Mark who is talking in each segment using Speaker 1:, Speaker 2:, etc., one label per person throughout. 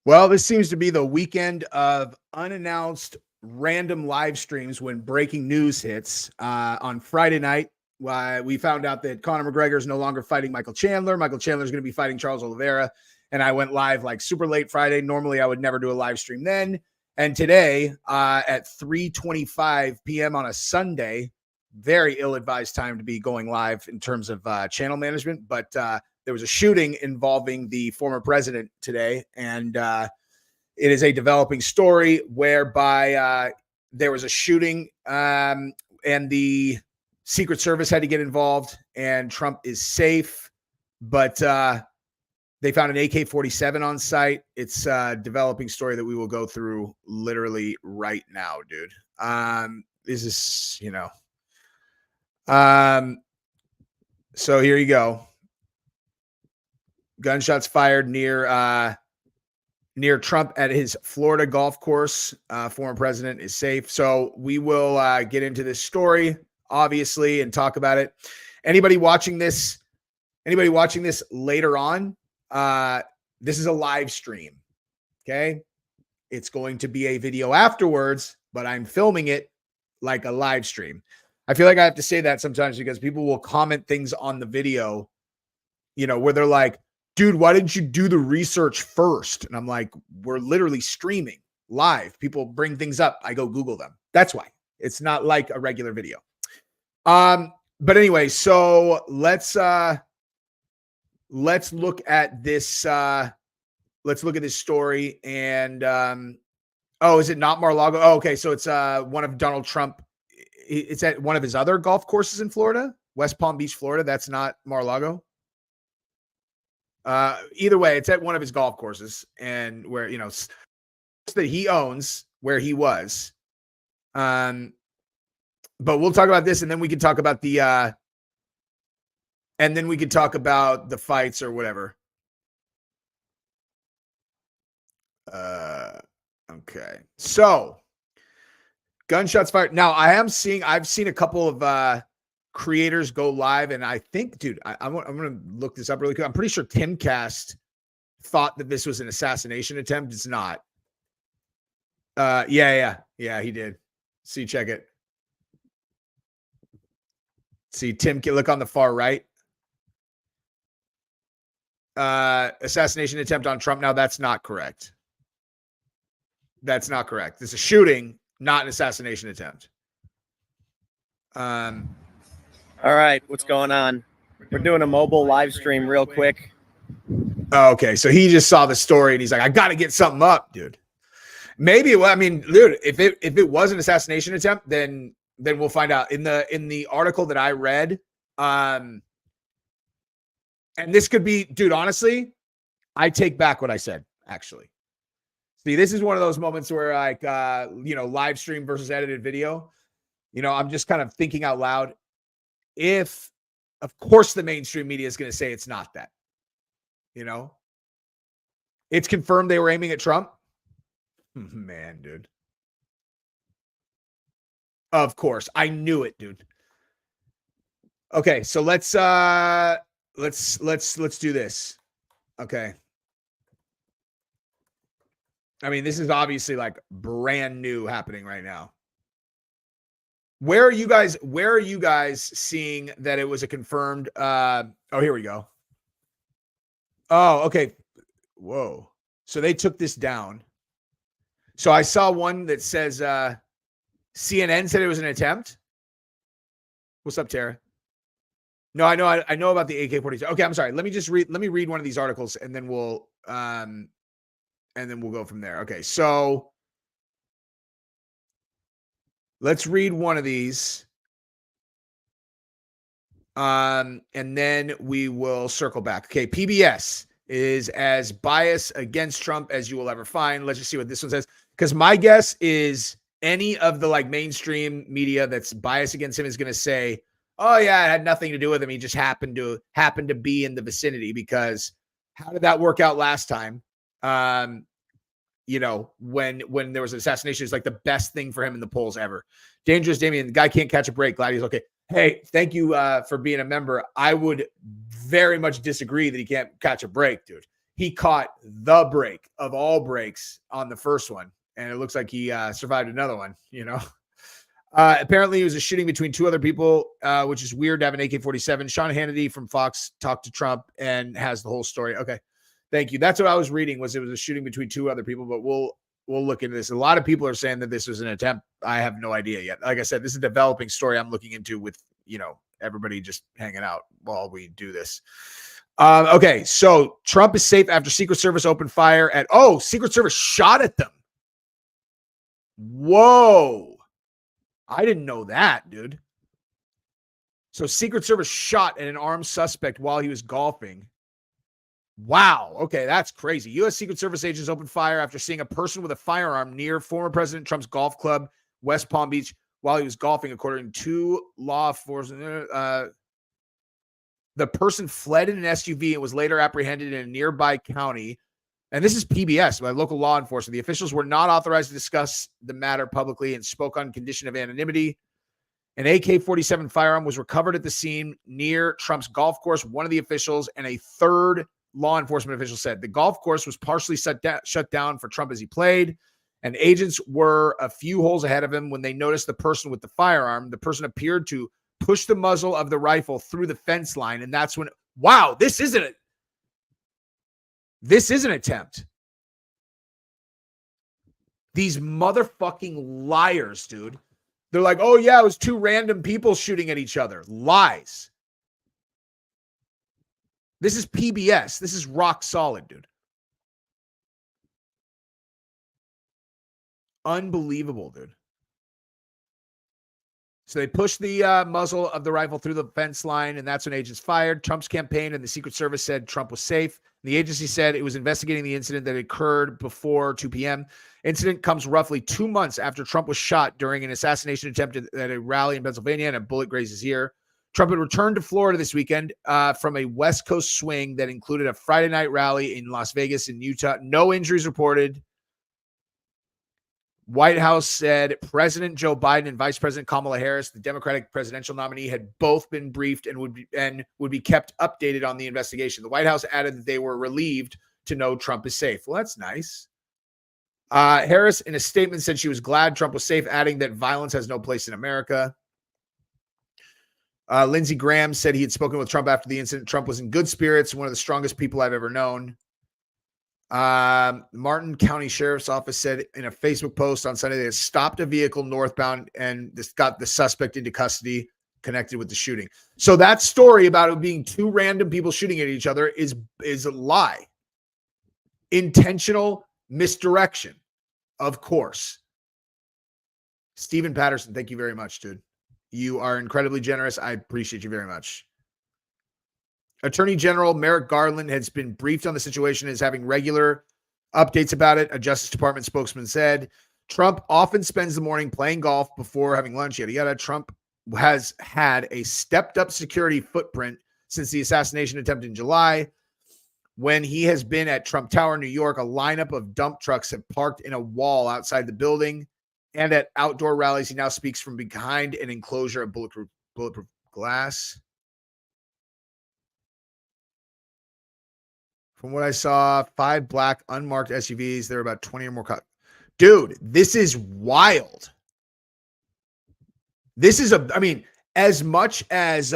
Speaker 1: Well, this seems to be the weekend of unannounced random live streams when breaking news hits. On Friday night, we found out that Conor McGregor is no longer fighting Michael Chandler. Michael Chandler is going to be fighting Charles Oliveira. And I went live like super late Friday. Normally, I would never do a live stream then. And today at 3:25 p.m. on a Sunday, very ill-advised time to be going live in terms of channel management. But there was a shooting involving the former president today, and it is a developing story whereby there was a shooting and the Secret Service had to get involved, and Trump is safe, but they found an AK-47 on site. It's a developing story that we will go through literally right now, dude. This is, so here you go. Gunshots fired near Trump at his Florida golf course. Former president is safe. So we will get into this story, obviously, and talk about it. Anybody watching this later on, this is a live stream. Okay. It's going to be a video afterwards, but I'm filming it like a live stream. I feel like I have to say that sometimes because people will comment things on the video, where they're like, dude, why didn't you do the research first? And I'm like, we're literally streaming live. People bring things up. I go Google them. That's why. It's not like a regular video. But anyway, so let's look at this. Let's look at this story. And is it not Mar Lago? Oh, okay. So it's one of Donald Trump. It's at one of his other golf courses in Florida, West Palm Beach, Florida. That's not Mar Lago. Either way, it's at one of his golf courses, and where that he owns, where he was. But we'll talk about this, and then we can talk about the fights or whatever. Okay. So gunshots fired. Now I've seen a couple of creators go live, and I think, dude, I'm gonna look this up really quick. I'm pretty sure Timcast thought that this was an assassination attempt. It's not. Yeah, he did. See, check it. See, Tim, look on the far right. Assassination attempt on Trump. Now that's not correct. That's not correct. It's a shooting, not an assassination attempt.
Speaker 2: All right, what's going on? We're doing a mobile live stream real quick.
Speaker 1: Okay, so he just saw the story and he's like, I got to get something up, dude. Maybe, well, I mean, dude, if it was an assassination attempt, then we'll find out. In the article that I read, and this could be, dude, honestly, I take back what I said, actually. See, this is one of those moments where, like, live stream versus edited video, I'm just kind of thinking out loud. If, of course, the mainstream media is going to say it's not that, it's confirmed they were aiming at Trump. Man, dude. Of course. I knew it, dude. Okay. So let's do this. Okay. I mean, this is obviously like brand new happening right now. Where are you guys seeing that it was a confirmed here we go. Oh, okay. Whoa. So they took this down. So I saw one that says CNN said it was an attempt. What's up, Tara? No, I know about the AK-47. Okay, I'm sorry. Let me read one of these articles and then we'll go from there. Okay, so let's read one of these. And then we will circle back. Okay, PBS is as biased against Trump as you will ever find. Let's just see what this one says. Because my guess is any of the like mainstream media that's biased against him is going to say, oh yeah, it had nothing to do with him. He just happened to be in the vicinity, because how did that work out last time? When there was an assassination, it's like the best thing for him in the polls ever. Dangerous Damien, the guy can't catch a break. Glad he's okay. Hey, thank you for being a member. I would very much disagree that he can't catch a break, dude. he caught the break of all breaks on the first one. And it looks like he survived another one, you know. Apparently, it was a shooting between two other people, which is weird to have an AK-47. Sean Hannity from Fox talked to Trump and has the whole story. Okay, thank you. That's what I was reading, was it was a shooting between two other people, but we'll look into this. A lot of people are saying that this was an attempt. I have no idea yet. Like I said, this is a developing story I'm looking into with, you know, everybody just hanging out while we do this. Okay, so Trump is safe after Secret Service opened fire at, Secret Service shot at them. Whoa. I didn't know that, dude. So Secret Service shot at an armed suspect while he was golfing. Wow. Okay, that's crazy. U.S. Secret Service agents opened fire after seeing a person with a firearm near former President Trump's golf club, West Palm Beach, while he was golfing, according to law enforcement. The person fled in an SUV and was later apprehended in a nearby county. And this is PBS by local law enforcement. The officials were not authorized to discuss the matter publicly and spoke on condition of anonymity. An AK-47 firearm was recovered at the scene near Trump's golf course. One of the officials and a third law enforcement official said the golf course was partially shut down for Trump as he played, and agents were a few holes ahead of him when they noticed the person with the firearm. The person appeared to push the muzzle of the rifle through the fence line, and that's when, wow, this isn't it. This is an attempt. These motherfucking liars, dude. They're like, oh, yeah, it was two random people shooting at each other. Lies. This is PBS. This is rock solid, dude. Unbelievable, dude. So they pushed the muzzle of the rifle through the fence line, and that's when agents fired. Trump's campaign and the Secret Service said Trump was safe. The agency said it was investigating the incident that occurred before 2 p.m. Incident comes roughly 2 months after Trump was shot during an assassination attempt at a rally in Pennsylvania, and a bullet grazed his ear. Trump had returned to Florida this weekend from a West Coast swing that included a Friday night rally in Las Vegas and Utah. No injuries reported. White House said President Joe Biden and Vice President Kamala Harris, the Democratic presidential nominee, had both been briefed and would be kept updated on the investigation. The White House added that they were relieved to know Trump is safe. Well, that's nice. Harris, in a statement, said she was glad Trump was safe, adding that violence has no place in America. Lindsey Graham said he had spoken with Trump after the incident. Trump was in good spirits, one of the strongest people I've ever known. Martin County Sheriff's Office said in a Facebook post on Sunday they had stopped a vehicle northbound and this got the suspect into custody connected with the shooting. So that story about it being two random people shooting at each other is a lie. Intentional misdirection, of course. Stephen Patterson, thank you very much, dude. You are incredibly generous. I appreciate you very much. Attorney General Merrick Garland has been briefed on the situation and is having regular updates about it. A Justice Department spokesman said Trump often spends the morning playing golf before having lunch. Yada yada. Trump has had a stepped up security footprint since the assassination attempt in July. When he has been at Trump Tower, New York, a lineup of dump trucks have parked in a wall outside the building. And at outdoor rallies, he now speaks from behind an enclosure of bulletproof glass. From what I saw, 5 black unmarked SUVs. There are about 20 or more cars. Dude, this is wild. This is as much as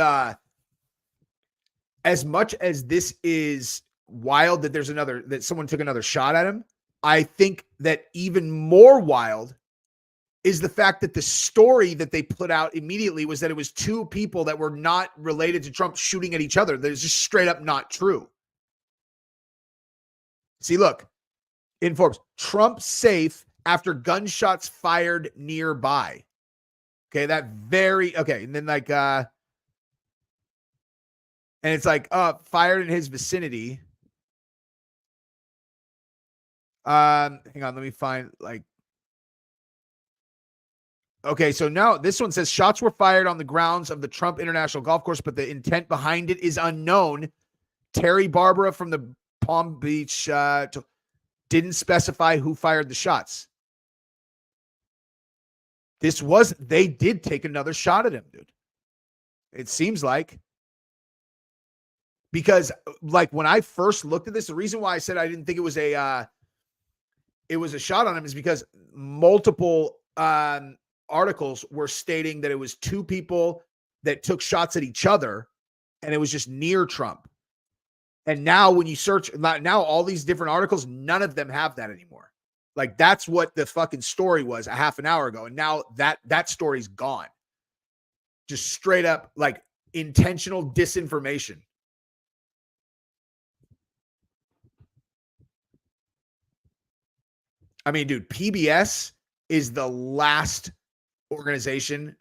Speaker 1: this is wild that someone took another shot at him, I think that even more wild is the fact that the story that they put out immediately was that it was two people that were not related to Trump shooting at each other. That is just straight up not true. See, look, in Forbes, Trump safe after gunshots fired nearby. Okay, and then and it's like, fired in his vicinity. Hang on, let me find okay, so now this one says shots were fired on the grounds of the Trump International Golf Course, but the intent behind it is unknown. Terry Barbara from the Palm Beach didn't specify who fired the shots. They did take another shot at him, dude. It seems like. Because like when I first looked at this, the reason why I said I didn't think it was a shot on him is because multiple articles were stating that it was two people that took shots at each other, and it was just near Trump. And now when you search, now all these different articles, none of them have that anymore. Like that's what the fucking story was a half an hour ago. And now that story's gone. Just straight up like intentional disinformation. I mean, dude, PBS is the last organization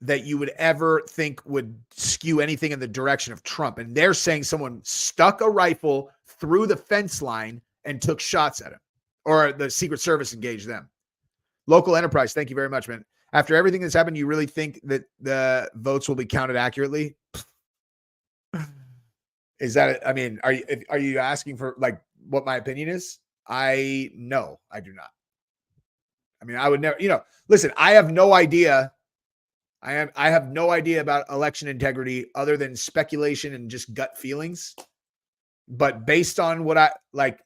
Speaker 1: that you would ever think would skew anything in the direction of Trump. And they're saying someone stuck a rifle through the fence line and took shots at him, or the Secret Service engaged them. Local Enterprise, thank you very much, man. After everything that's happened, you really think that the votes will be counted accurately? Is that, I mean, are you asking for like what my opinion is? No, I do not. I mean, I would never, listen, I have no idea. I have no idea about election integrity other than speculation and just gut feelings. But based on what I like,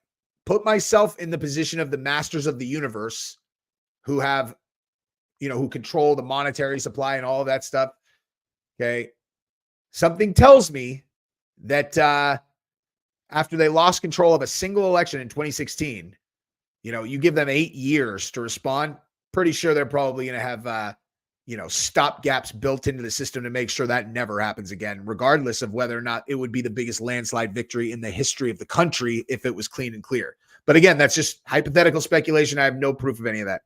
Speaker 1: put myself in the position of the masters of the universe who have, who control the monetary supply and all of that stuff. Okay. Something tells me that after they lost control of a single election in 2016, you give them 8 years to respond. Pretty sure they're probably going to have, stop gaps built into the system to make sure that never happens again, regardless of whether or not it would be the biggest landslide victory in the history of the country if it was clean and clear. But again, that's just hypothetical speculation. I have no proof of any of that.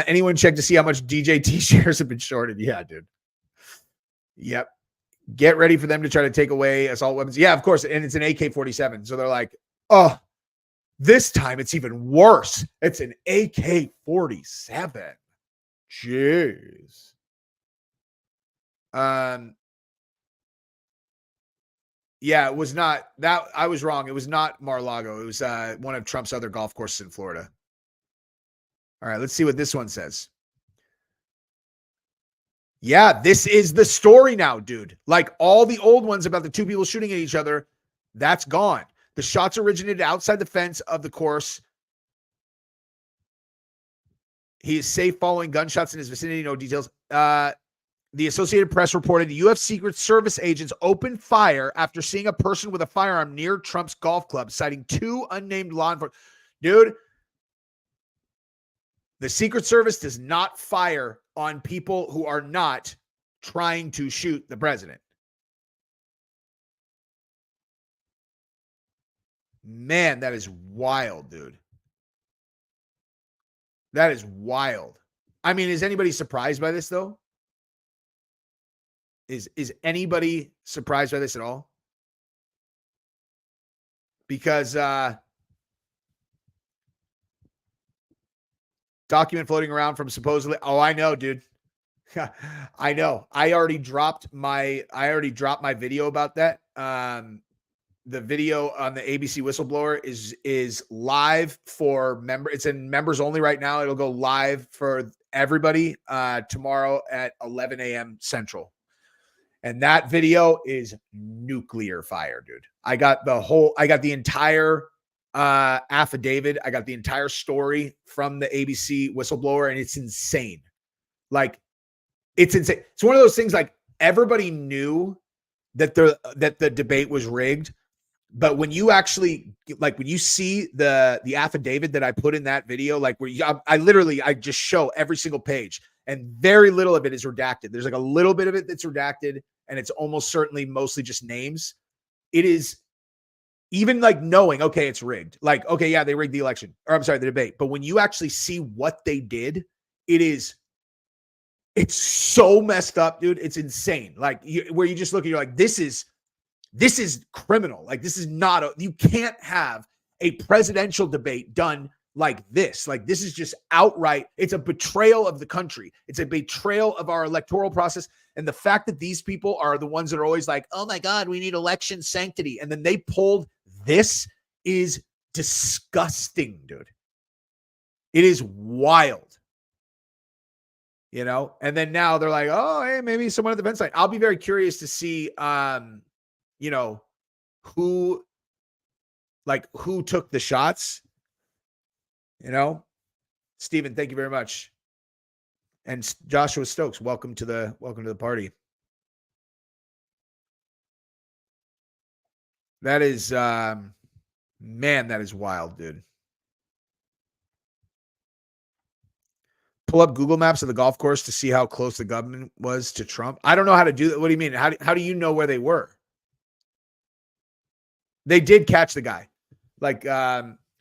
Speaker 1: Anyone check to see how much DJT shares have been shorted? Yeah, dude. Yep. Get ready for them to try to take away assault weapons. Yeah, of course. And it's an AK-47. So they're like, oh, this time it's even worse. It's an AK-47. Jeez. Yeah, it was not that. I was wrong. It was not Mar Lago. It was one of Trump's other golf courses in Florida. All right, let's see what this one says. Yeah, this is the story now, dude. Like all the old ones about the two people shooting at each other, that's gone. The shots originated outside the fence of the course. He is safe following gunshots in his vicinity. No details. The Associated Press reported U.S. Secret Service agents opened fire after seeing a person with a firearm near Trump's golf club, citing two unnamed law enforcement. Dude, the Secret Service does not fire on people who are not trying to shoot the president. Man, that is wild, dude. That is wild. I mean, is anybody surprised by this, though? Is anybody surprised by this at all? Because document floating around from supposedly, oh, I know, dude. I know. I already dropped my video about that. The video on the ABC whistleblower is live for member. It's in members only right now. It'll go live for everybody tomorrow at 11 a.m. Central. And that video is nuclear fire, dude. I got the entire affidavit. I got the entire story from the ABC whistleblower, and it's insane. Like, it's insane. It's one of those things like everybody knew that the debate was rigged. But when you actually, like, when you see the affidavit that I put in that video, like where I just show every single page, and very little of it is redacted. There's like a little bit of it that's redacted, and it's almost certainly mostly just names. It is even like knowing, okay, it's rigged. Like, okay, yeah, they rigged the election, or I'm sorry, the debate. But when you actually see what they did, it's so messed up, dude. It's insane. Like where you just look at, you're like, this is criminal. Like, this is not you can't have a presidential debate done like this. Like, this is just outright. It's a betrayal of the country. It's a betrayal of our electoral process. And the fact that these people are the ones that are always like, oh my God, we need election sanctity. And then they pulled this is disgusting, dude. It is wild. And then now they're like, oh, hey, maybe someone at the fence line. I'll be very curious to see, who took the shots, you know? Steven, thank you very much. And Joshua Stokes, welcome to the party. That is man, that is wild, dude. Pull up Google Maps of the golf course to see how close the government was to Trump. I don't know how to do that. What do you mean? How do you know where they were? They did catch the guy. Like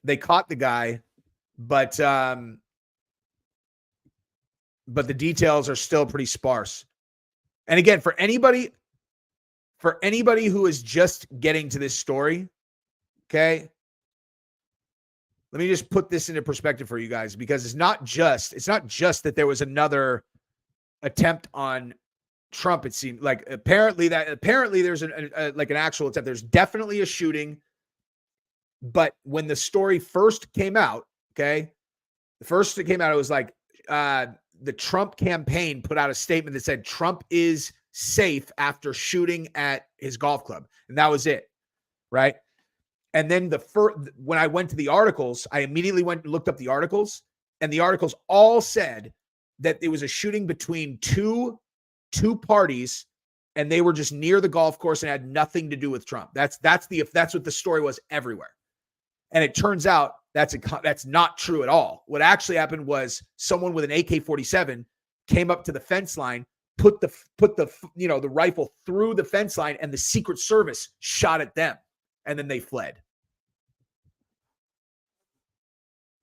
Speaker 1: they caught the guy, but the details are still pretty sparse. And again, for anybody who is just getting to this story, okay? Let me just put this into perspective for you guys, because it's not just that there was another attempt on Trump. It seemed like apparently there's an actual attempt. There's definitely a shooting. But when the story first came out, okay, it was like the Trump campaign put out a statement that said Trump is safe after shooting at his golf club. And that was it, right? And then when I went to the articles, I immediately went and looked up the articles, and the articles all said that it was a shooting between two parties, and they were just near the golf course and had nothing to do with Trump. That's what the story was everywhere. And it turns out that's not true at all. What actually happened was someone with an AK-47 came up to the fence line, put the rifle through the fence line, and the Secret Service shot at them. And then they fled.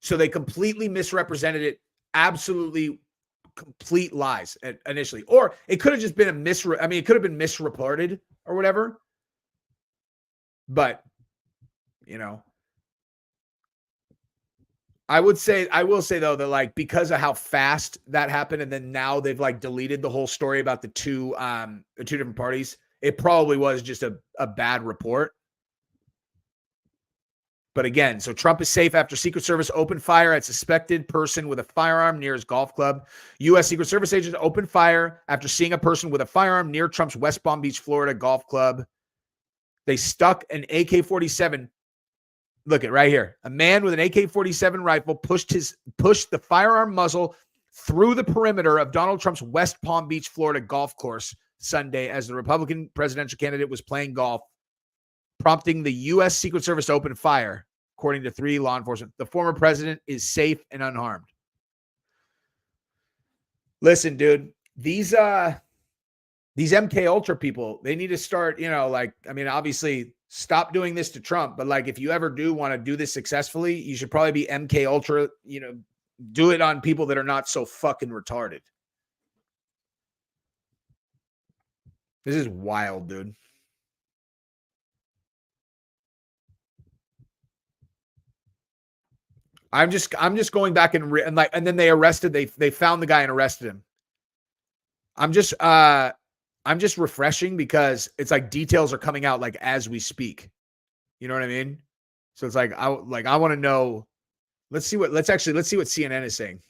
Speaker 1: So they completely misrepresented it. Absolutely complete lies initially. Or it could have just been it could have been misreported or whatever. But, I will say though, that because of how fast that happened, and then now they've deleted the whole story about the two different parties, it probably was just a bad report. But again, so Trump is safe after Secret Service opened fire at suspected person with a firearm near his golf club. U.S. Secret Service agents opened fire after seeing a person with a firearm near Trump's West Palm Beach, Florida golf club. They stuck an AK-47. Look at right here. A man with an AK-47 rifle pushed the firearm muzzle through the perimeter of Donald Trump's West Palm Beach, Florida golf course Sunday as the Republican presidential candidate was playing golf, prompting the U.S. Secret Service to open fire, according to 3 law enforcement. The former president is safe and unharmed. Listen, dude, these MK Ultra people, they need to start, obviously stop doing this to Trump. But if you ever do want to do this successfully, you should probably be MK Ultra, do it on people that are not so fucking retarded. This is wild, dude. I'm just going back and then they arrested. They found the guy and arrested him. I'm just refreshing because it's details are coming out as we speak. You know what I mean? So it's I want to know. Let's see what CNN is saying.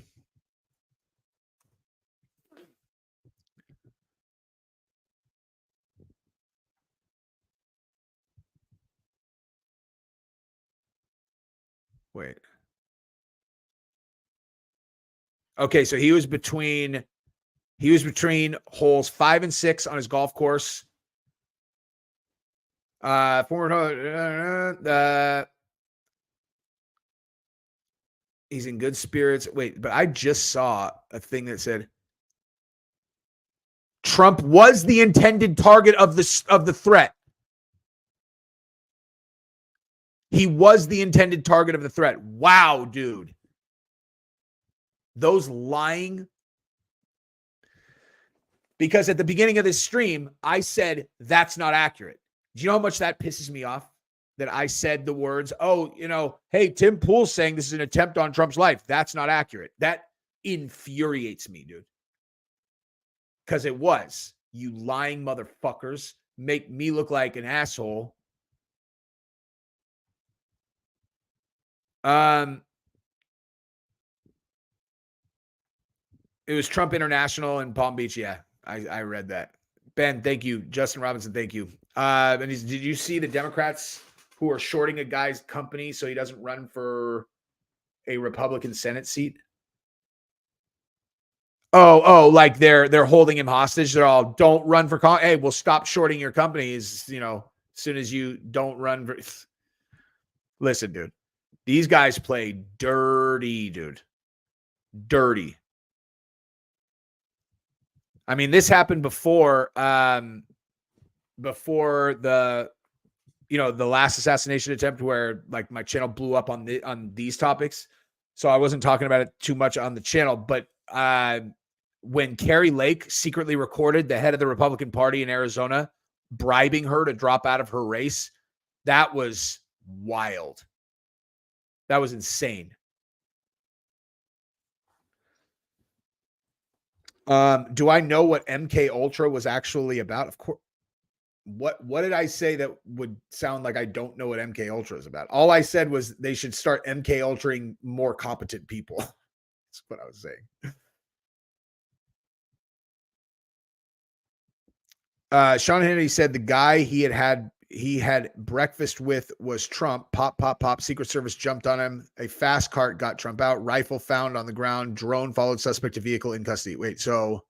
Speaker 1: Wait. Okay, so he was between holes 5 and 6 on his golf course. He's in good spirits. Wait, but I just saw a thing that said Trump was the intended target of the threat. He was the intended target of the threat. Wow, dude. Those lying. Because at the beginning of this stream, I said that's not accurate. Do you know how much that pisses me off? That I said the words, hey, Tim Pool's saying this is an attempt on Trump's life. That's not accurate. That infuriates me, dude. Because it was. You lying motherfuckers make me look like an asshole. It was Trump International in Palm Beach. Yeah, I read that. Ben, thank you. Justin Robinson, thank you. And did you see the Democrats who are shorting a guy's company so he doesn't run for a Republican Senate seat? Oh, like they're holding him hostage. They're all, don't run for Congress. Hey, we'll stop shorting your companies, as soon as you don't run for. Listen, dude, these guys play dirty, dude. Dirty. I mean, this happened before the the last assassination attempt, where like my channel blew up on these topics. So I wasn't talking about it too much on the channel, but when Carrie Lake secretly recorded the head of the Republican Party in Arizona bribing her to drop out of her race, that was wild. That was insane. Do I know what MK Ultra was actually about? Of course. What did I say that would sound like I don't know what MK Ultra is about? All I said was they should start MK Ultraing more competent people. That's what I was saying. Sean Hannity said the guy he had breakfast with was Trump. Pop, pop, pop. Secret Service jumped on him. A fast cart got Trump out. Rifle found on the ground. Drone followed suspect to vehicle in custody. Wait, so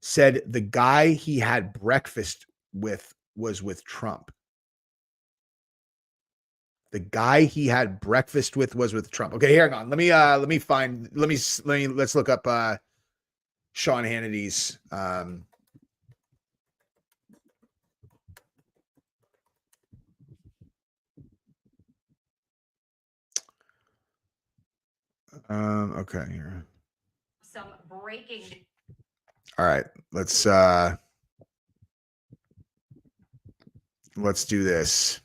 Speaker 1: said the guy he had breakfast with was with Trump. The guy he had breakfast with was with Trump. Okay, hang on. Let's look up Sean Hannity's okay, here.
Speaker 3: Some breaking.
Speaker 1: All right, let's do this.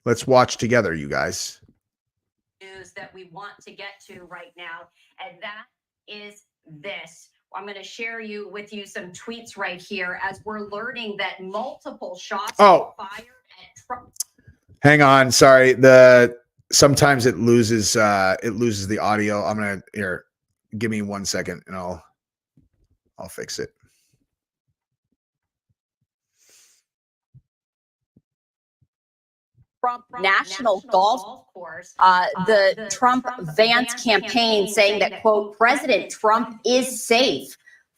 Speaker 1: Let's watch together, you guys.
Speaker 3: News that we want to get to right now, and that is this. I'm going to share with you some tweets right here as we're learning that multiple shots were fired at Trump.
Speaker 1: Hang on, sorry. Sometimes it loses the audio. I'm gonna here. Give me 1 second, and I'll fix it.
Speaker 3: Trump National Golf Course, the Trump Vance campaign saying that, quote, President Trump is safe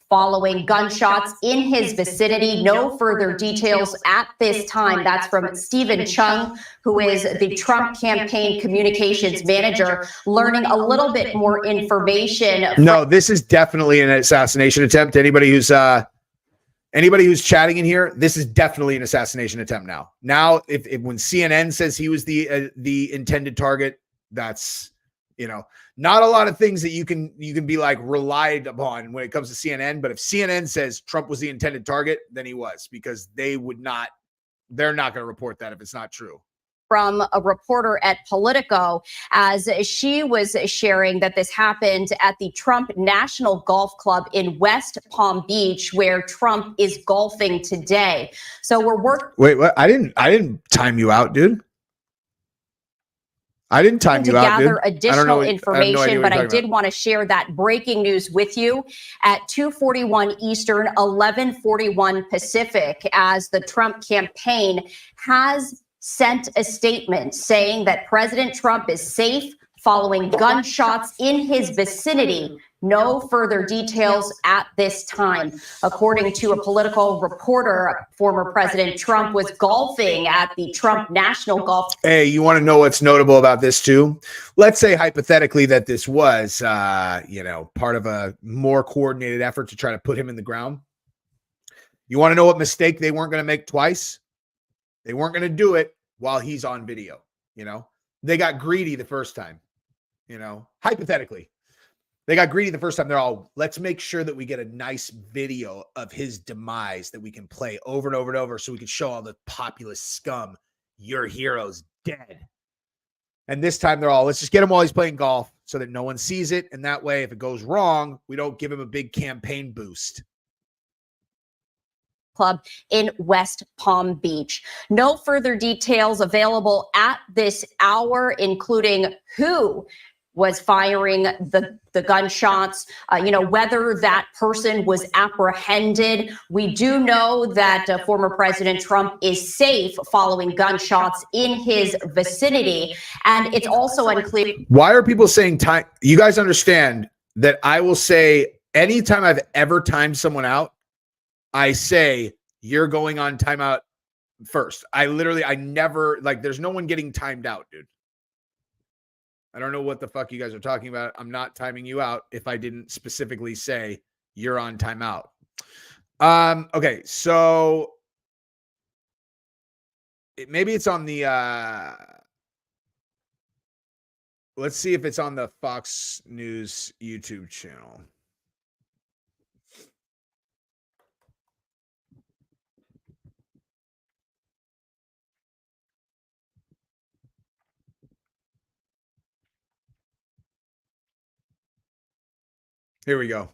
Speaker 3: following gunshots in his vicinity. No further details at this time. That's from Stephen Chung, who is the Trump campaign communications manager, learning a little bit more information.
Speaker 1: No, this is definitely an assassination attempt. Anybody who's chatting in here, this is definitely an assassination attempt now. Now, if when CNN says he was the intended target, that's, not a lot of things that you can be like relied upon when it comes to CNN. But if CNN says Trump was the intended target, then he was, because they're not going to report that if it's not true.
Speaker 3: From a reporter at Politico, as she was sharing that this happened at the Trump National Golf Club in West Palm Beach, where Trump is golfing today. So we're working.
Speaker 1: Wait, what? I didn't time you out, dude. I didn't time you out, dude.
Speaker 3: To gather additional information, but I did want to share that breaking news with you at 2:41 Eastern, 11:41 Pacific, as the Trump campaign has sent a statement saying that President Trump is safe following gunshots in his vicinity. No further details at this time. According to a Political reporter, former President Trump was golfing at the Trump National Golf.
Speaker 1: Hey, you want to know what's notable about this too? Let's say hypothetically that this was, part of a more coordinated effort to try to put him in the ground. You want to know what mistake they weren't going to make twice? They weren't going to do it while he's on video. They got greedy the first time. Hypothetically, they got greedy the first time. They're all, let's make sure that we get a nice video of his demise that we can play over and over and over, so we can show all the populist scum, your hero's dead. And this time they're all, let's just get him while he's playing golf so that no one sees it. And that way, if it goes wrong, we don't give him a big campaign boost.
Speaker 3: Club in West Palm Beach. No further details available at this hour, including who was firing the gunshots, whether that person was apprehended. We do know that former President Trump is safe following gunshots in his vicinity. And it's also unclear.
Speaker 1: Why are people saying time? You guys understand that I will say anytime I've ever timed someone out, I say you're going on timeout first. I never, like, there's no one getting timed out, dude. I don't know what the fuck you guys are talking about. I'm not timing you out if I didn't specifically say you're on timeout. Okay, so maybe it's on the let's see if it's on the Fox News YouTube channel. Here we go.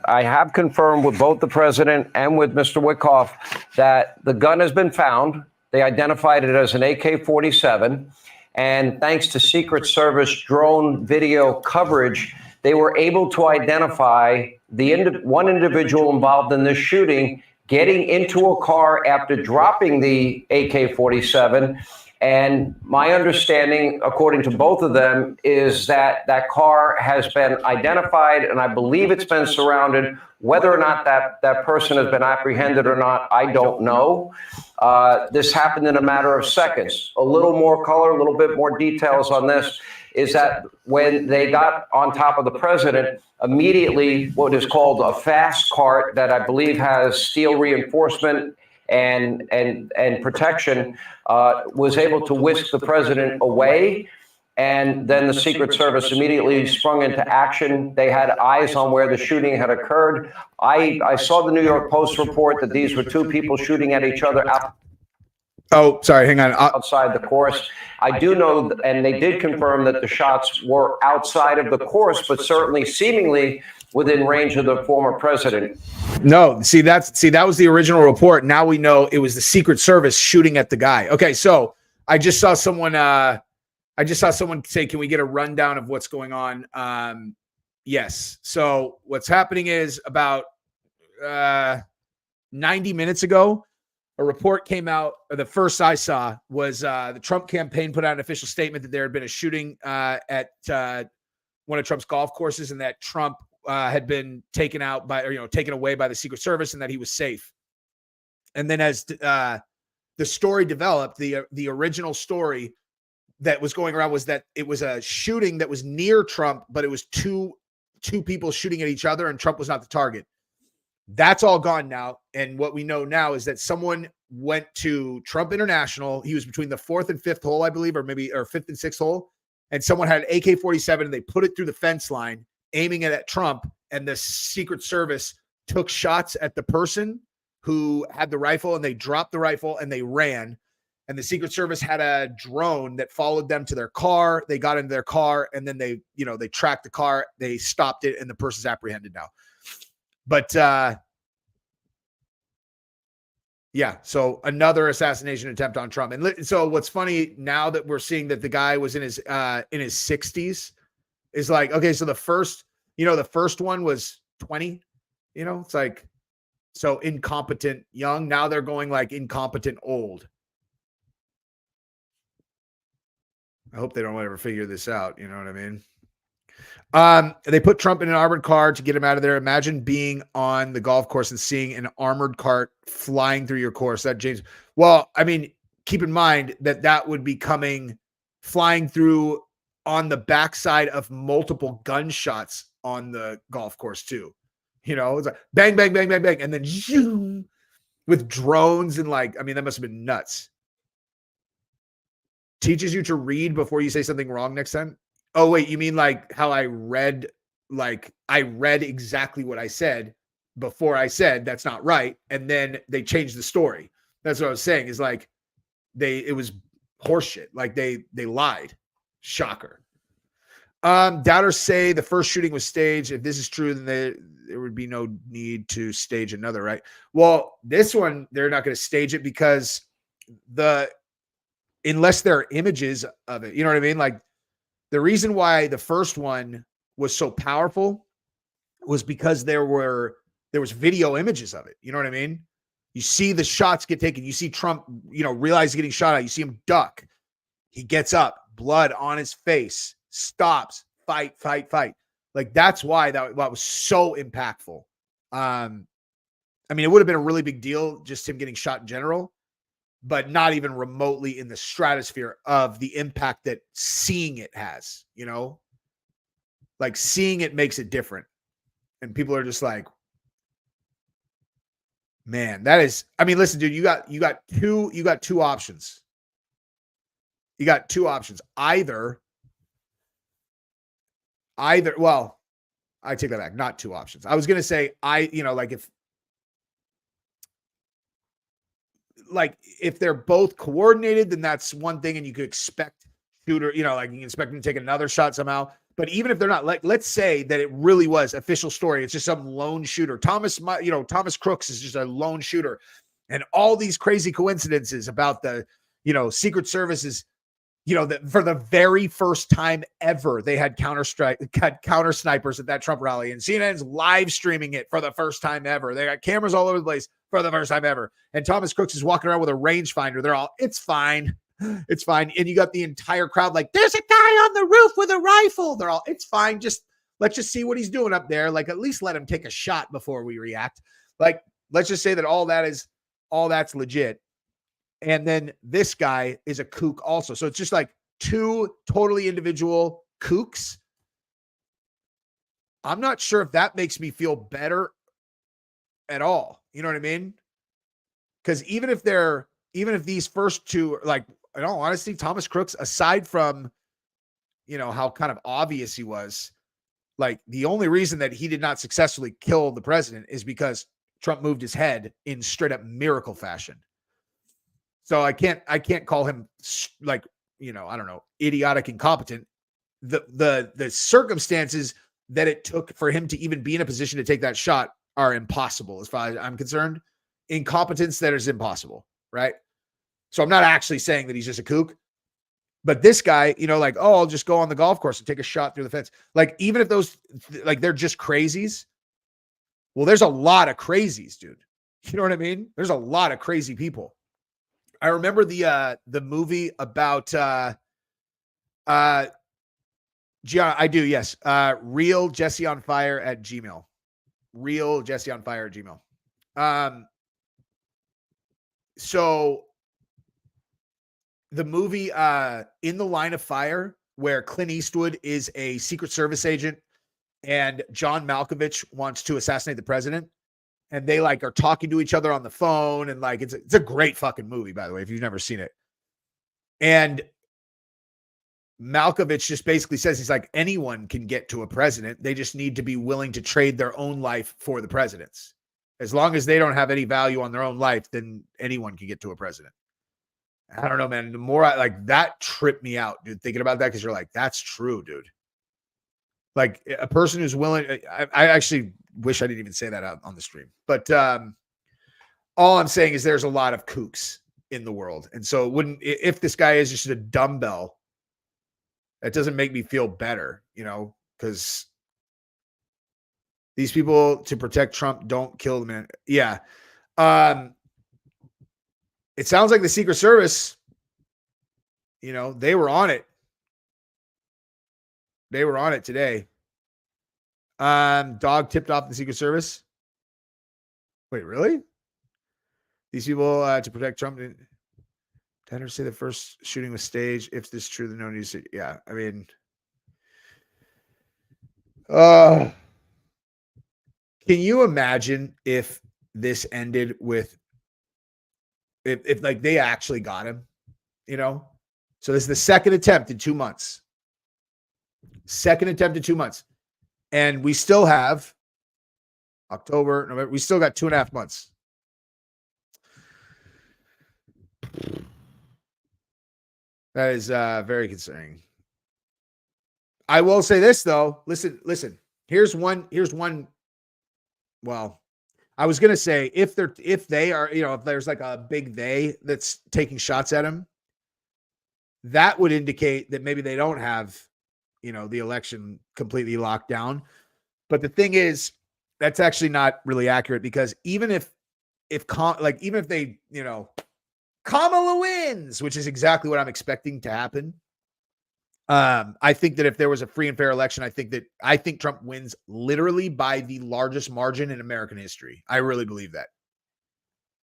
Speaker 4: I have confirmed with both the president and with Mr. Wickoff that the gun has been found. They identified it as an AK-47. And thanks to Secret Service drone video coverage, they were able to identify one individual involved in this shooting getting into a car after dropping the AK-47. And my understanding, according to both of them, is that that car has been identified, and I believe it's been surrounded. Whether or not that person has been apprehended or not, I don't know. This happened in a matter of seconds. A little more color, a little bit more details on this is that when they got on top of the president, immediately what is called a fast cart that I believe has steel reinforcement and protection was able to whisk the president away. And then the Secret Service immediately sprung into action. They had eyes on where the shooting had occurred. I saw the New York Post report that these were two people shooting at each other outside the course. I do know, and they did confirm that the shots were outside of the course, but certainly seemingly within range of the former president.
Speaker 1: No, that was the original report. Now we know it was the Secret Service shooting at the guy. Okay, so I just saw someone say, can we get a rundown of what's going on? Yes. So what's happening is about 90 minutes ago, a report came out. The first I saw was the Trump campaign put out an official statement that there had been a shooting at one of Trump's golf courses, and that Trump had been taken away by the Secret Service, and that he was safe. And then as the story developed, the original story that was going around was that it was a shooting that was near Trump, but it was two people shooting at each other, and Trump was not the target. That's all gone now. And what we know now is that someone went to Trump International. He was between the 4th and 5th hole, I believe, or 5th and 6th hole. And someone had an AK-47 and they put it through the fence line, aiming it at Trump. And the Secret Service took shots at the person who had the rifle, and they dropped the rifle and they ran. And the Secret Service had a drone that followed them to their car. They got into their car, and then they tracked the car. They stopped it, and the person's apprehended now. But yeah, so another assassination attempt on Trump. And so what's funny now that we're seeing that the guy was in his 60s is like, okay, so the first one was 20, it's like, so incompetent young. Now they're going like incompetent old. I hope they don't ever figure this out. You know what I mean? They put Trump in an armored car to get him out of there. Imagine being on the golf course and seeing an armored cart flying through your course. Well, I mean, keep in mind that would be flying through on the backside of multiple gunshots on the golf course too. It's like bang, bang, bang, bang, bang. And then zoom, with drones and that must have been nuts. Teaches you to read before you say something wrong next time. Oh, wait, you mean like how I read exactly what I said before I said that's not right. And then they changed the story. That's what I was saying is like it was horseshit. Like they lied. Shocker. Doubters say the first shooting was staged. If this is true, then there would be no need to stage another, right? Well, this one, they're not going to stage it because unless there are images of it, you know what I mean? Like, The reason why the first one was so powerful was because there was video images of it. You know what I mean? You see the shots get taken. You see Trump, realize he's getting shot at. You see him duck. He gets up, blood on his face, stops, fight. Like, that's why that was so impactful. It would have been a really big deal, just him getting shot in general, but not even remotely in the stratosphere of the impact that seeing it has, like seeing it makes it different. And people are just like, man, that is, listen, dude, you got two options. You got two options. Either, well, I take that back. Not two options. I was going to say, if they're both coordinated, then that's one thing. And you could expect shooter, you can expect him to take another shot somehow. But even if they're not, let's say that it really was official story. It's just some lone shooter. Thomas Crooks is just a lone shooter. And all these crazy coincidences about the, Secret Services, that for the very first time ever, they had counter snipers at that Trump rally, and CNN's live streaming it for the first time ever. They got cameras all over the place for the first time ever. And Thomas Crooks is walking around with a rangefinder. They're all, it's fine. It's fine. And you got the entire crowd like, there's a guy on the roof with a rifle. They're all, it's fine. Let's just see what he's doing up there. Like, at least let him take a shot before we react. Like, let's just say that all that's legit. And then this guy is a kook also. So it's just like two totally individual kooks. I'm not sure if that makes me feel better at all. You know what I mean? Because even if these first two, like, in all honesty, Thomas Crooks, aside from, how kind of obvious he was, like, the only reason that he did not successfully kill the president is because Trump moved his head in straight up miracle fashion. So I can't call him, like, I don't know, idiotic, incompetent. The circumstances that it took for him to even be in a position to take that shot are impossible as far as I'm concerned. Incompetence that is impossible, right? So I'm not actually saying that he's just a kook, but this guy, I'll just go on the golf course and take a shot through the fence. Like, even if those, like, they're just crazies. Well, there's a lot of crazies, dude. You know what I mean? There's a lot of crazy people. I remember the movie about, Gianna, I do. Yes. Real Jesse on Fire at Gmail. Real Jesse on Fire at Gmail. So the movie In the Line of Fire, where Clint Eastwood is a Secret Service agent and John Malkovich wants to assassinate the president, and they are talking to each other on the phone, and it's a great fucking movie, by the way, if you've never seen it. And Malkovich just basically says, he's like, anyone can get to a president. They just need to be willing to trade their own life for the president's. As long as they don't have any value on their own life, then anyone can get to a president. I don't know, man. The more that tripped me out, dude, thinking about that, because you're like, that's true, dude. Like, a person who's willing, I actually wish I didn't even say that out on the stream, but all I'm saying is there's a lot of kooks in the world. And so if this guy is just a dumbbell, that doesn't make me feel better, because these people, to protect Trump, don't kill the man. Yeah. It sounds like the Secret Service, they were on it. They were on it today. Dog tipped off the Secret Service. Wait, really? These people to protect Trump. Did say the first shooting was staged? If this is true, then no news. To, yeah, I mean, can you imagine if this ended with if they actually got him? So this is the second attempt in 2 months. Second attempt in 2 months. And we still have October, November. We still got 2.5 months. That is very concerning. I will say this, though. Listen. Here's one. Well, I was gonna say if they are, if there's like a big they that's taking shots at him, that would indicate that maybe they don't have the election completely locked down. But the thing is, that's actually not really accurate, because even if they, Kamala wins, which is exactly what I'm expecting to happen. I think that if there was a free and fair election, I think Trump wins literally by the largest margin in American history. I really believe that.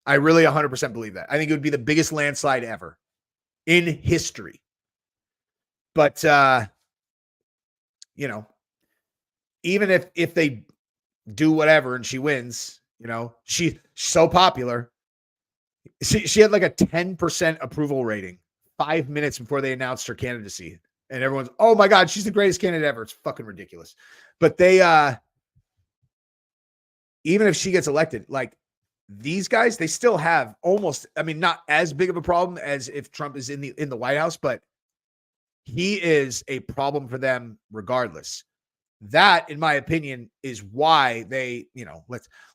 Speaker 1: I really 100% believe that. I think it would be the biggest landslide ever in history. But, even if they do whatever and she wins, she's so popular. She had like a 10% approval rating 5 minutes before they announced her candidacy. And everyone's, oh my God, she's the greatest candidate ever. It's fucking ridiculous. But they, even if she gets elected, like these guys, they still have almost, not as big of a problem as if Trump is in the White House, but he is a problem for them regardless. That, in my opinion, is why they,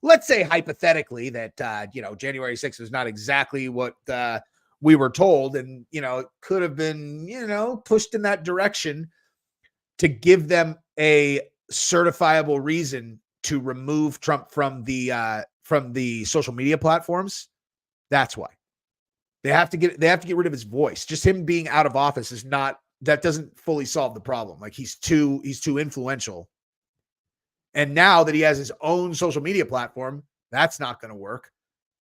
Speaker 1: let's say hypothetically that, January 6th was not exactly what we were told, and, it could have been, pushed in that direction to give them a certifiable reason to remove Trump from the social media platforms. That's why they have to get rid of his voice. Just him being out of office that doesn't fully solve the problem. Like he's too influential. And now that he has his own social media platform, that's not going to work.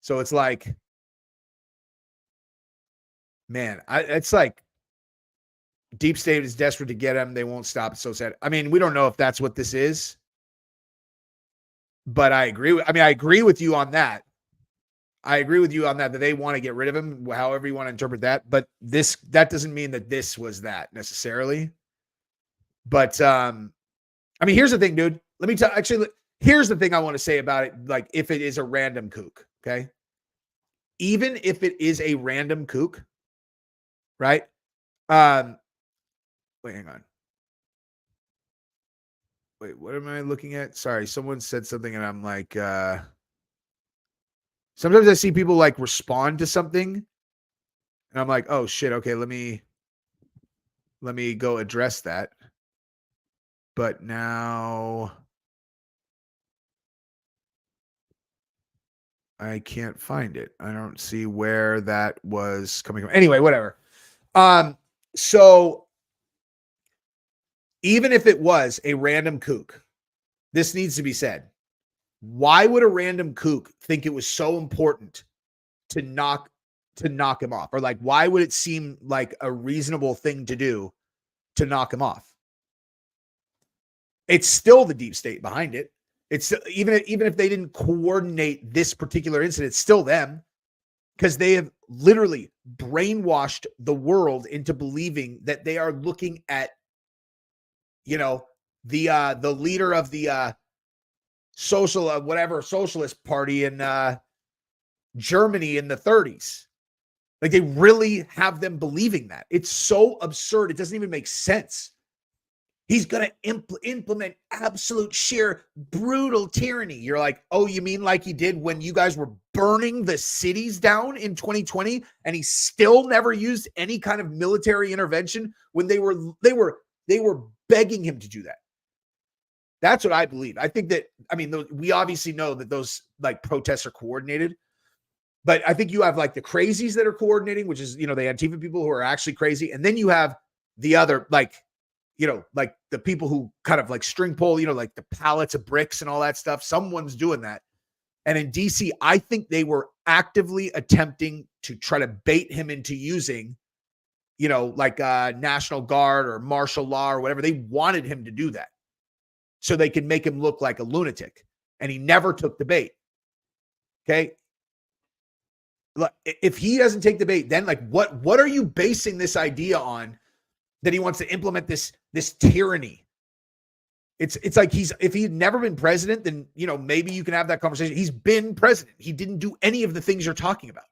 Speaker 1: So it's like, man, it's like deep state is desperate to get him. They won't stop. It's so sad. We don't know if that's what this is, but I agree. I agree with you on that. That they want to get rid of him, however you want to interpret that. But that doesn't mean that this was that necessarily. But, here's the thing, dude. Let me tell here's the thing I want to say about it. Like, if it is a random kook, okay? Even if it is a random kook, right? Wait, hang on. Wait, what am I looking at? Sorry, someone said something and I'm like, sometimes I see people like respond to something and I'm like, oh shit, okay, let me go address that. But now I can't find it. I don't see where that was coming from. Anyway, whatever. So even if it was a random kook, this needs to be said. Why would a random kook think it was so important to knock him off? Or like, why would it seem like a reasonable thing to do to knock him off? It's still the deep state behind it. It's even if they didn't coordinate this particular incident, it's still them, because they have literally brainwashed the world into believing that they are looking at, the leader of the socialist party in Germany in the 30s. Like, they really have them believing that. It's so absurd. It doesn't even make sense. He's going to implement absolute sheer brutal tyranny. You're like, oh, you mean like he did when you guys were burning the cities down in 2020 and he still never used any kind of military intervention when they were begging him to do that. That's what I believe. I think that, we obviously know that those like protests are coordinated, but I think you have like the crazies that are coordinating, which is, the Antifa people who are actually crazy. And then you have the other, like the people who kind of like string pull, like the pallets of bricks and all that stuff. Someone's doing that. And in DC, I think they were actively attempting to try to bait him into using, like National Guard or martial law or whatever. They wanted him to do that so they could make him look like a lunatic. And he never took the bait. Okay. Look, if he doesn't take the bait, then like, what are you basing this idea on? That he wants to implement this tyranny. It's like if he'd never been president, then maybe you can have that conversation. He's been president. He didn't do any of the things you're talking about.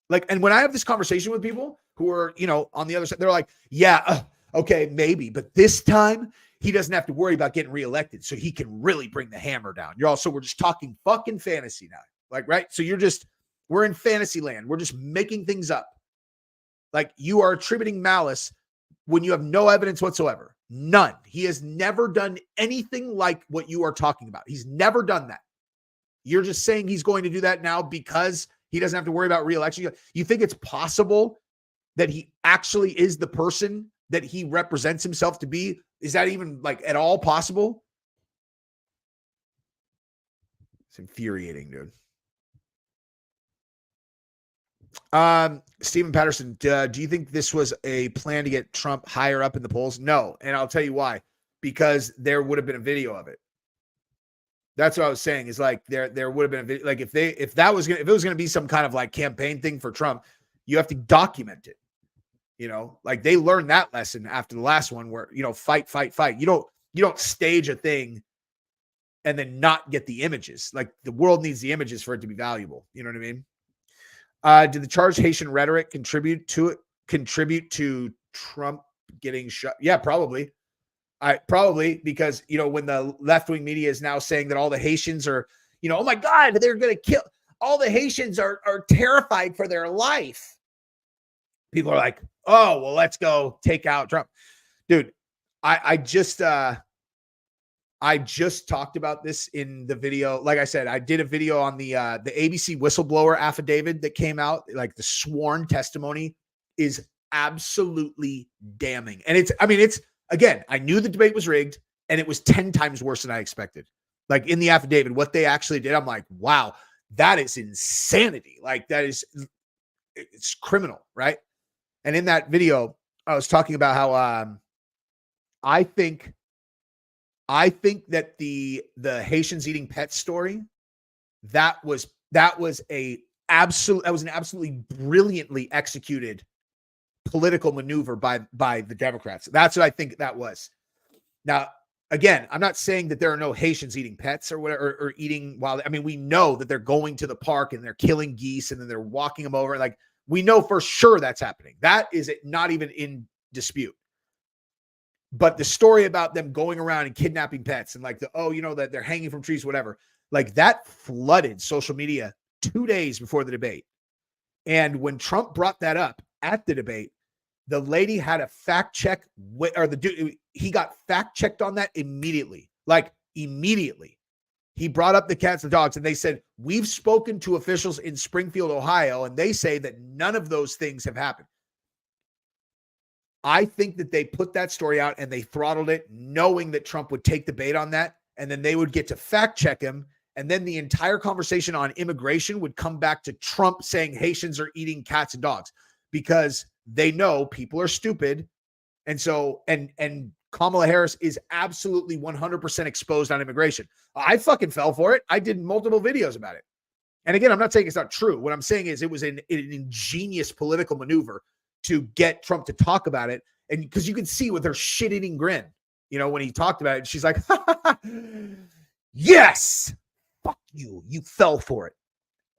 Speaker 1: Like, and when I have this conversation with people who are on the other side, they're like, yeah, okay, maybe, but this time he doesn't have to worry about getting reelected, so he can really bring the hammer down. We're just talking fucking fantasy now, like, right? So we're in fantasy land. We're just making things up. Like, you are attributing malice when you have no evidence whatsoever. None. He has never done anything like what you are talking about. He's never done that. You're just saying he's going to do that now because he doesn't have to worry about re-election. You think it's possible that he actually is the person that he represents himself to be? Is that even like at all possible? It's infuriating, dude. Stephen Patterson, do you think this was a plan to get Trump higher up in the polls? No. And I'll tell you why. Because there would have been a video of it. That's what I was saying, is like there would have been a video. Like if it was going to be some kind of like campaign thing for Trump, you have to document it. You know, like they learned that lesson after the last one where, you know, fight. You don't stage a thing and then not get the images. Like the world needs the images for it to be valuable. You know what I mean? Did the charged Haitian rhetoric contribute to Trump getting shot? Yeah, probably. Probably because, you know, when the left-wing media is now saying that all the Haitians are, you know, oh my God, they're going to kill. All the Haitians are terrified for their life. People are like, oh, well, let's go take out Trump. Dude, I just talked about this in the video. Like I said, I did a video on the ABC whistleblower affidavit that came out. Like the sworn testimony is absolutely damning. And it's again, I knew the debate was rigged and it was 10 times worse than I expected. Like in the affidavit, what they actually did, I'm like, wow, that is insanity. Like it's criminal, right? And in that video, I was talking about how I think that the Haitians eating pets story, that was an absolutely brilliantly executed political maneuver by the Democrats. That's what I think that was. Now, again, I'm not saying that there are no Haitians eating pets or whatever, or eating wild. I mean, we know that they're going to the park and they're killing geese and then they're walking them over. Like we know for sure that's happening. That is not even in dispute. But the story about them going around and kidnapping pets and like that they're hanging from trees, whatever, like that flooded social media 2 days before the debate. And when Trump brought that up at the debate, the lady had a fact check, or the dude, he got fact checked on that immediately. Like immediately. He brought up the cats and dogs and they said, we've spoken to officials in Springfield, Ohio, and they say that none of those things have happened. I think that they put that story out and they throttled it knowing that Trump would take the bait on that. And then they would get to fact check him. And then the entire conversation on immigration would come back to Trump saying Haitians are eating cats and dogs because they know people are stupid. And so, and Kamala Harris is absolutely 100% exposed on immigration. I fucking fell for it. I did multiple videos about it. And again, I'm not saying it's not true. What I'm saying is it was an ingenious political maneuver to get Trump to talk about it. And because you can see with her shit-eating grin, you know, when he talked about it, she's like, yes, fuck you. You fell for it.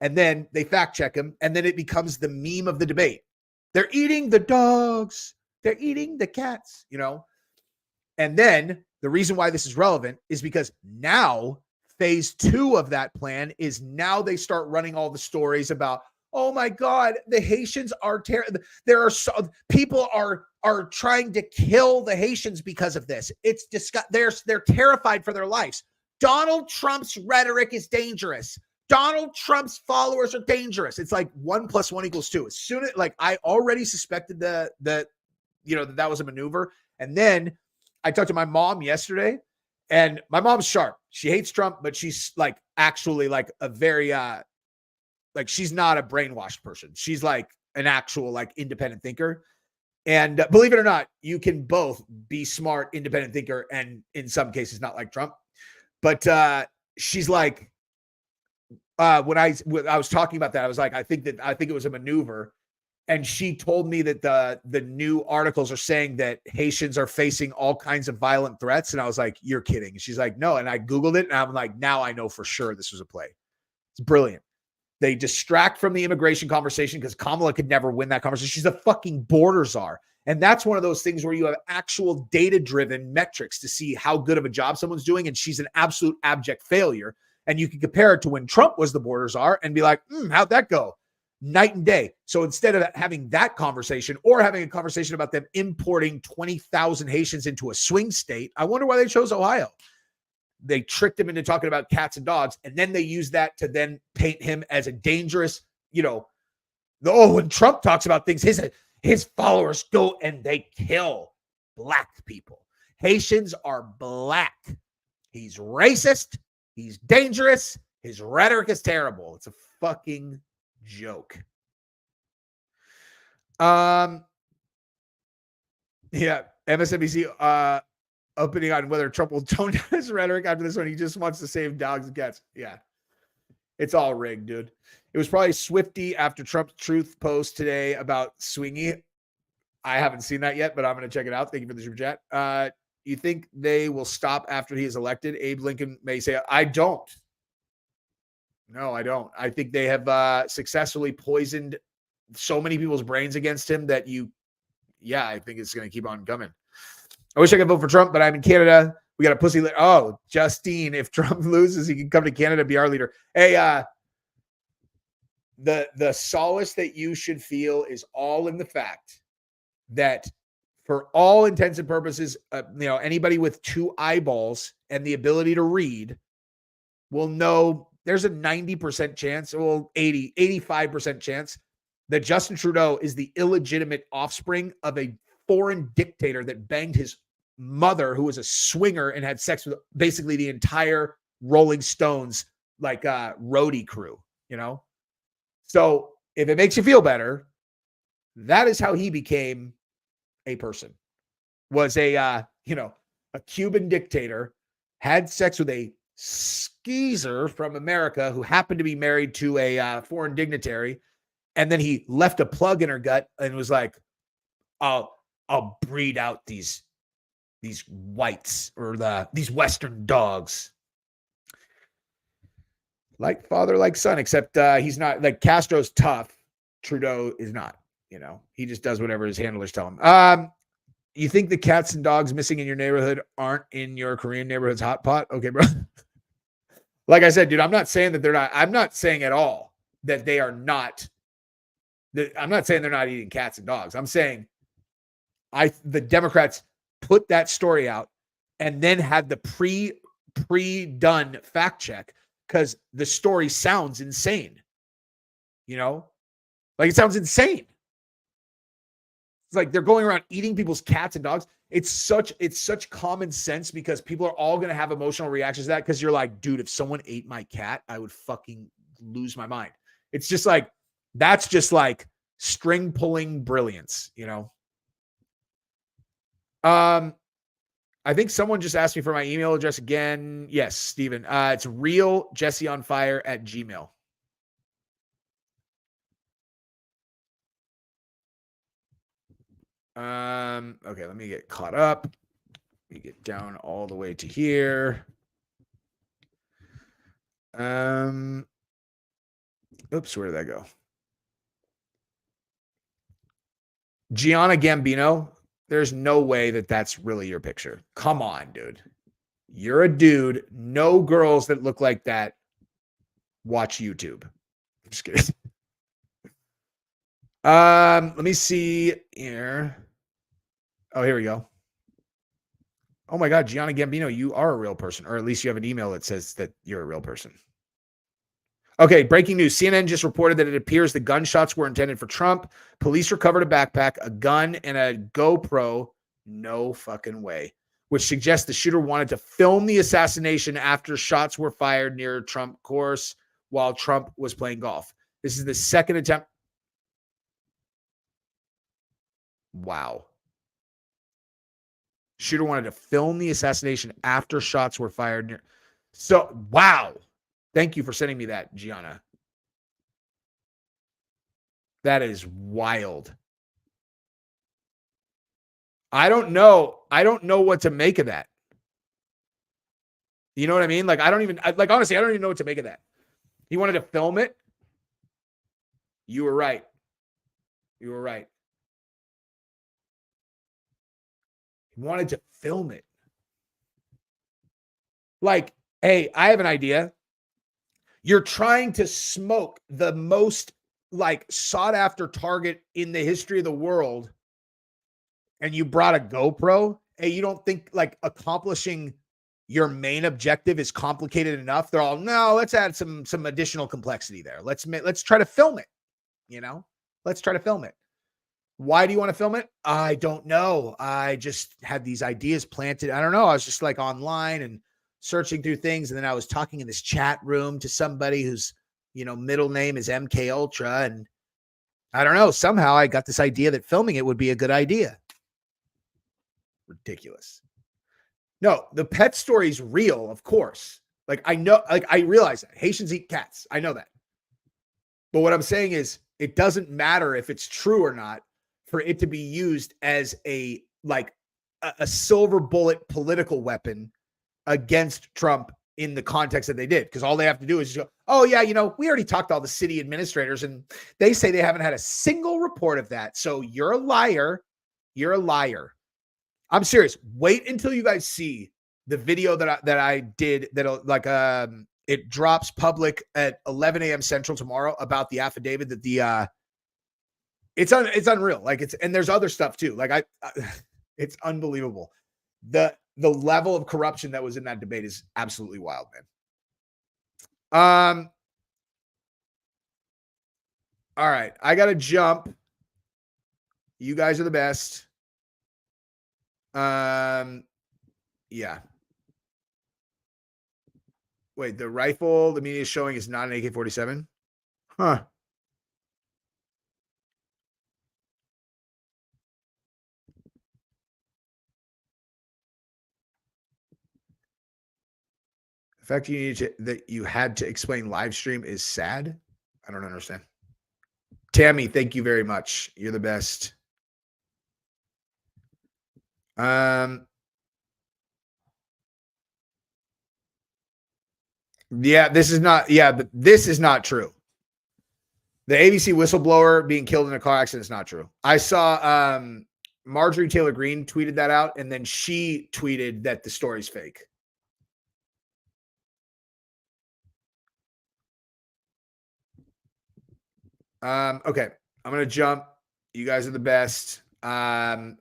Speaker 1: And then they fact check him. And then it becomes the meme of the debate. They're eating the dogs. They're eating the cats, you know. And then the reason why this is relevant is because now phase 2 of that plan is now they start running all the stories about, oh my God, the Haitians are people are trying to kill the Haitians because of this. It's they're terrified for their lives. Donald Trump's rhetoric is dangerous. Donald Trump's followers are dangerous. It's like 1 + 1 = 2. As soon as I already suspected that was a maneuver. And then I talked to my mom yesterday, and my mom's sharp. She hates Trump, but she's like actually like a very like she's not a brainwashed person. She's like an actual like independent thinker. And believe it or not, you can both be smart, independent thinker, and in some cases not like Trump. But she's like, when I was talking about that, I was like, I think it was a maneuver. And she told me that the new articles are saying that Haitians are facing all kinds of violent threats. And I was like, you're kidding. And she's like, no. And I Googled it and I'm like, now I know for sure this was a play. It's brilliant. They distract from the immigration conversation because Kamala could never win that conversation. She's a fucking border czar. And that's one of those things where you have actual data-driven metrics to see how good of a job someone's doing. And she's an absolute abject failure. And you can compare it to when Trump was the border czar and be like, how'd that go? night and day. So instead of having that conversation or having a conversation about them importing 20,000 Haitians into a swing state, I wonder why they chose Ohio. They tricked him into talking about cats and dogs, and then they use that to then paint him as a dangerous, when Trump talks about things, his followers go and they kill black people. Haitians are black. He's racist. He's dangerous. His rhetoric is terrible. It's a fucking joke. Yeah, MSNBC opening on whether Trump will tone down his rhetoric after this one. He just wants to save dogs and cats. Yeah. It's all rigged, dude. It was probably Swifty after Trump's truth post today about Swingy. I haven't seen that yet, but I'm going to check it out. Thank you for the super chat. You think they will stop after he is elected? Abe Lincoln may say, I don't. No, I don't. I think they have successfully poisoned so many people's brains against him that I think it's going to keep on coming. I wish I could vote for Trump, but I'm in Canada. We got a pussy. Oh, Justine, if Trump loses, he can come to Canada, be our leader. Hey, the solace that you should feel is all in the fact that for all intents and purposes, anybody with two eyeballs and the ability to read will know there's a 90% chance, 85% chance that Justin Trudeau is the illegitimate offspring of a foreign dictator that banged his mother, who was a swinger and had sex with basically the entire Rolling Stones roadie crew, So if it makes you feel better, that is how he became a person. Was a Cuban dictator, had sex with a skeezer from America who happened to be married to a foreign dignitary, and then he left a plug in her gut and was like, I'll breed out these whites or these Western dogs. Like father, like son, except he's not. Like Castro's tough. Trudeau is not. He just does whatever his handlers tell him. You think the cats and dogs missing in your neighborhood aren't in your Korean neighborhood's hot pot? Okay, bro. Like I said, dude, I'm not saying that they're not. I'm not saying at all that they are not. I'm not saying they're not eating cats and dogs. I'm saying the Democrats put that story out and then had the pre-done fact check because the story sounds insane. It sounds insane. It's like they're going around eating people's cats and dogs. It's such common sense because people are all going to have emotional reactions to that because you're like, dude, if someone ate my cat, I would fucking lose my mind. It's just like, that's just like string pulling brilliance, I think someone just asked me for my email address again. Yes, Steven. It's realjesseonfire@gmail.com. Okay, let me get caught up. Let me get down all the way to here. Oops, where did that go? Gianna Gambino. There's no way that that's really your picture. Come on, dude. You're a dude. No girls that look like that watch YouTube. I'm just kidding. Let me see here. Oh, here we go. Oh my God, Gianna Gambino, you are a real person, or at least you have an email that says that you're a real person. Okay, breaking news. CNN just reported that it appears the gunshots were intended for Trump. Police recovered a backpack, a gun, and a GoPro. No fucking way. Which suggests the shooter wanted to film the assassination after shots were fired near Trump course while Trump was playing golf. This is the second attempt. Wow. Shooter wanted to film the assassination after shots were fired near. So, wow. Thank you for sending me that, Gianna. That is wild. I don't know what to make of that. You know what I mean? Honestly, I don't even know what to make of that. He wanted to film it. You were right. He wanted to film it. Hey, I have an idea. You're trying to smoke the most like sought after target in the history of the world and you brought a GoPro, hey, you don't think like accomplishing your main objective is complicated enough? They're all, no, let's add some additional complexity there. Let's try to film it, you know? Let's try to film it. Why do you want to film it? I don't know. I just had these ideas planted. I don't know. I was just like online and searching through things. And then I was talking in this chat room to somebody whose, you know, middle name is MK Ultra. And I don't know. Somehow I got this idea that filming it would be a good idea. Ridiculous. No, the pet story is real, of course. Like I know, like I realize that Haitians eat cats. I know that. But what I'm saying is it doesn't matter if it's true or not for it to be used as a silver bullet political weapon against Trump in the context that they did. Because all they have to do is just go, oh yeah, you know, we already talked to all the city administrators and they say they haven't had a single report of that. So you're a liar. You're a liar. I'm serious. Wait until you guys see the video that I did that it drops public at 11 a.m. Central tomorrow about the affidavit that it's unreal. Like and there's other stuff too. Like it's unbelievable. The level of corruption that was in that debate is absolutely wild, man. All right. I got to jump. You guys are the best. Yeah. Wait, the rifle the media is showing is not an AK-47? Huh. The fact that you had to explain live stream is sad. I don't understand. Tammy, thank you very much. You're the best. Yeah, this is not true. The ABC whistleblower being killed in a car accident is not true. I saw Marjorie Taylor Greene tweeted that out, and then she tweeted that the story's fake. Okay, I'm gonna jump. You guys are the best. I'll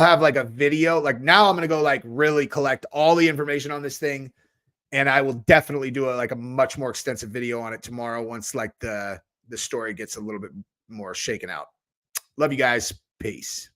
Speaker 1: have like a video. Like now I'm gonna go like really collect all the information on this thing. And I will definitely do a much more extensive video on it tomorrow once like the story gets a little bit more shaken out. Love you guys. Peace.